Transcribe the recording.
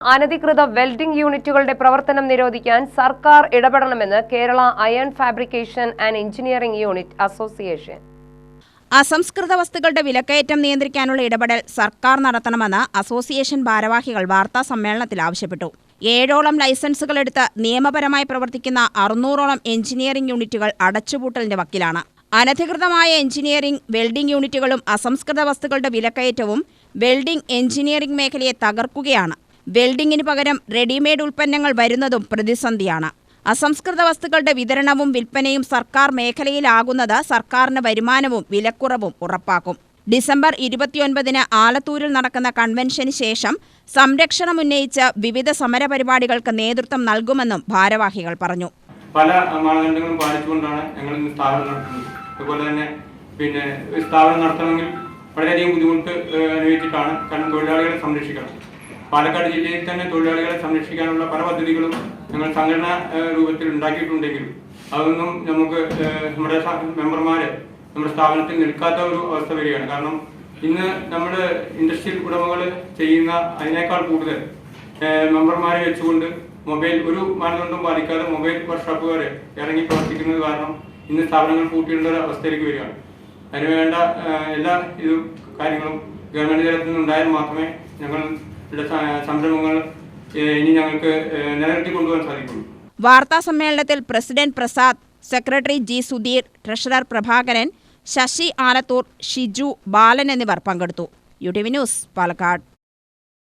അനധികൃത വെൽഡിംഗ് യൂണിറ്റുകളുടെ പ്രവർത്തനം നിരോധിക്കാൻ സർക്കാർ ഇടപെടണമെന്ന് Kerala iron fabrication and engineering unit association. അസംസ്കൃത വസ്തുക്കളുടെ വിലക്കയറ്റം നിയന്ത്രിക്കാനുള്ള ഇടപെടൽ സർക്കാർ നടത്തണമെന്ന് അസോസിയേഷൻ ഭാരവാഹികൾ വാർത്താ സമ്മേളനത്തിൽ ആവശ്യപ്പെട്ടു. 7ഓളം ലൈസൻസുകളെടുത്ത് നിയമപരമായി പ്രവർത്തിക്കുന്ന 600ഓളം എഞ്ചിനീയറിംഗ് യൂണിറ്റുകൾ അടച്ചുപൂട്ടലിന്റെ വക്കിലാണ്. അനധികൃതമായ എഞ്ചിനീയറിംഗ്, വെൽഡിംഗ് യൂണിറ്റുകളും അസംസ്കൃത വസ്തുക്കളുടെ വിലക്കയറ്റവും വെൽഡിംഗ് എഞ്ചിനീയറിംഗ് മേഖലയെ തകർക്കുകയാണ്. വെൽഡിംഗിന് പകരം റെഡിമെയ്ഡ് ഉൽപ്പന്നങ്ങൾ വരുന്നതും പ്രതിസന്ധിയാണ്. അസംസ്കൃത വസ്തുക്കളുടെ വിതരണവും വിൽപ്പനയും സർക്കാർ മേഖലയിലാകുന്നത് സർക്കാരിന് വരുമാനവും വിലക്കുറവും ഉറപ്പാക്കും. ഡിസംബർ 29-ന് ആലത്തൂരിൽ നടക്കുന്ന കൺവെൻഷന് ശേഷം സംരക്ഷണം ഉന്നയിച്ച് വിവിധ സമരപരിപാടികൾക്ക് നേതൃത്വം നൽകുമെന്നും ഭാരവാഹികൾ പറഞ്ഞു. പല മാനദണ്ഡങ്ങളും പാലിച്ചുകൊണ്ടാണ് ഞങ്ങൾ ഇന്ന് സ്ഥാപനം നടത്തുന്നത്. അതുപോലെ തന്നെ സ്ഥാപനം നടത്തണമെങ്കിൽ വളരെയധികം ബുദ്ധിമുട്ട് അനുഭവിച്ചിട്ടാണ്. കാരണം തൊഴിലാളികളെ സംരക്ഷിക്കണം. പാലക്കാട് ജില്ലയിൽ തന്നെ തൊഴിലാളികളെ സംരക്ഷിക്കാനുള്ള പല പദ്ധതികളും ഞങ്ങൾ സംഘടനാ രൂപത്തിൽ ഉണ്ടാക്കിയിട്ടുണ്ടെങ്കിലും അതൊന്നും നമുക്ക് നമ്മുടെ മെമ്പർമാര് നമ്മുടെ സ്ഥാപനത്തിൽ നിൽക്കാത്ത ഒരു അവസ്ഥ വരികയാണ്. കാരണം ഇന്ന് നമ്മുടെ ഇൻഡസ്ട്രിയൽ ഉടമകൾ ചെയ്യുന്ന അതിനേക്കാൾ കൂടുതൽ മെമ്പർമാരെ വെച്ചുകൊണ്ട് മൊബൈൽ ഒരു മാനദണ്ഡവും പാലിക്കാതെ മൊബൈൽ വർക്ക്ഷോപ്പുകാർ ഇറങ്ങി പ്രവർത്തിക്കുന്നത് കാരണം ഇന്ന് സ്ഥാപനങ്ങൾ പൂട്ടിയിടേണ്ട ഒരു അവസ്ഥയിലേക്ക് വരികയാണ്. അതിനുവേണ്ട എല്ലാ കാര്യങ്ങളും ഗവൺമെന്റ് തലത്തിൽ നിന്നുണ്ടായാൽ മാത്രമേ ഞങ്ങളുടെ സംരംഭങ്ങൾ ഇനി ഞങ്ങൾക്ക് നിലനിർത്തി കൊണ്ടുപോകാൻ സാധിക്കുള്ളൂ. വാർത്താ സമ്മേളനത്തിൽ president Prasad, secretary G Sudheer, treasurer Prabhakaran, Sasi Alathur, Shiju, Balan എന്നിവർ പങ്കെടുത്തു. UTV news, Palakkad.